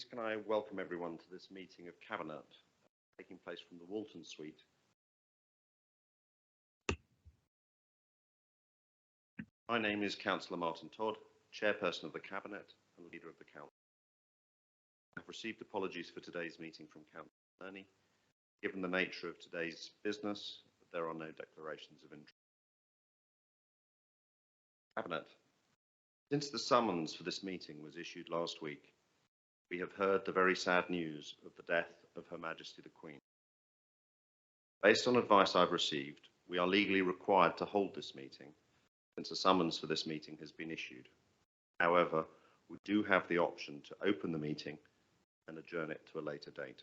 Please can I welcome everyone to this meeting of Cabinet taking place from the Walton Suite. My name is Councillor Martin Todd, Chairperson of the Cabinet and Leader of the Council. I have received apologies for today's meeting from Councillor Ernie. Given the nature of today's business, there are no declarations of interest. Cabinet. Since the summons for this meeting was issued last week, we have heard the very sad news of the death of Her Majesty the Queen. Based on advice I've received, we are legally required to hold this meeting since a summons for this meeting has been issued. However, we do have the option to open the meeting and adjourn it to a later date.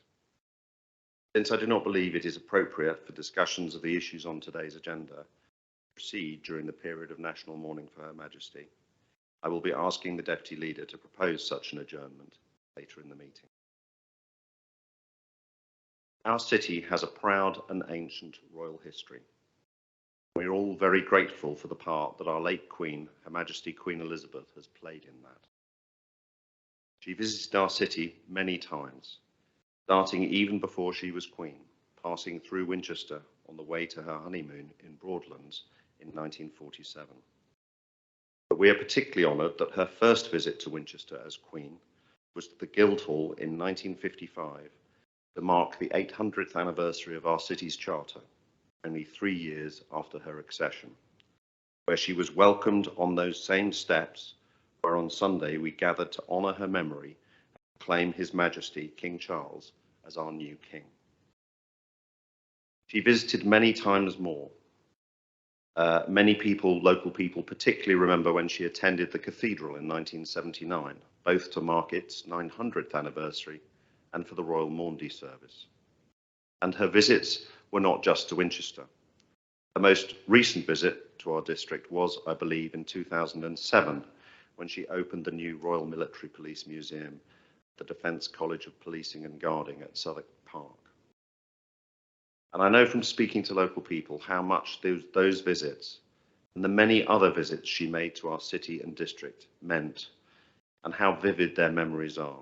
Since I do not believe it is appropriate for discussions of the issues on today's agenda to proceed during the period of national mourning for Her Majesty, I will be asking the Deputy Leader to propose such an adjournment later in the meeting. Our city has a proud and ancient royal history. We are all very grateful for the part that our late Queen, Her Majesty Queen Elizabeth, has played in that. She visited our city many times, starting even before she was Queen, passing through Winchester on the way to her honeymoon in Broadlands in 1947. But we are particularly honoured that her first visit to Winchester as Queen was to the Guildhall in 1955 to mark the 800th anniversary of our city's charter, only 3 years after her accession, where she was welcomed on those same steps where on Sunday we gathered to honour her memory and claim His Majesty King Charles as our new king. She visited many times more. Many people, local people, particularly remember when she attended the cathedral in 1979, both to mark its 900th anniversary and for the Royal Maundy service. And her visits were not just to Winchester. Her most recent visit to our district was, I believe, in 2007, when she opened the new Royal Military Police Museum at the Defence College of Policing and Guarding at Southwark Park. And I know from speaking to local people how much those visits and the many other visits she made to our city and district meant, and how vivid their memories are.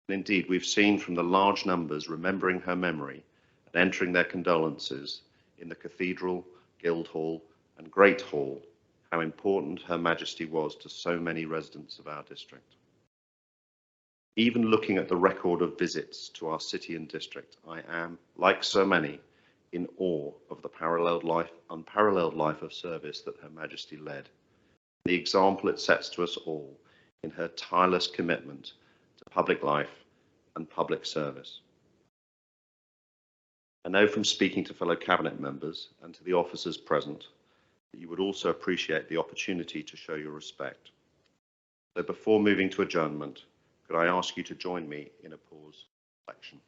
And indeed, we've seen from the large numbers remembering her memory and entering their condolences in the Cathedral, Guildhall and Great Hall, how important Her Majesty was to so many residents of our district. Even looking at the record of visits to our city and district, I am, like so many, in awe of the unparalleled life of service that Her Majesty led, the example it sets to us all in her tireless commitment to public life and public service. I know from speaking to fellow Cabinet members and to the officers present that you would also appreciate the opportunity to show your respect. So before moving to adjournment, could I ask you to join me in a pause reflection?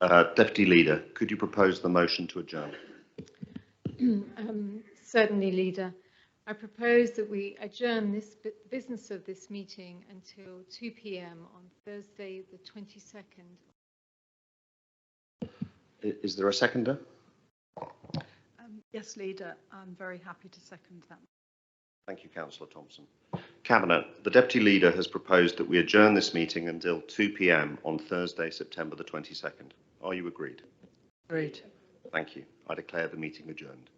Deputy Leader, could you propose the motion to adjourn? Certainly, Leader. I propose that we adjourn this business of this meeting until 2 p.m. on Thursday, the 22nd. Is there a seconder? Yes, Leader. I'm very happy to second that. Thank you, Councillor Thompson. Cabinet, the Deputy Leader has proposed that we adjourn this meeting until 2 p.m. on Thursday, September the 22nd. Are you agreed? Agreed. Thank you. I declare the meeting adjourned.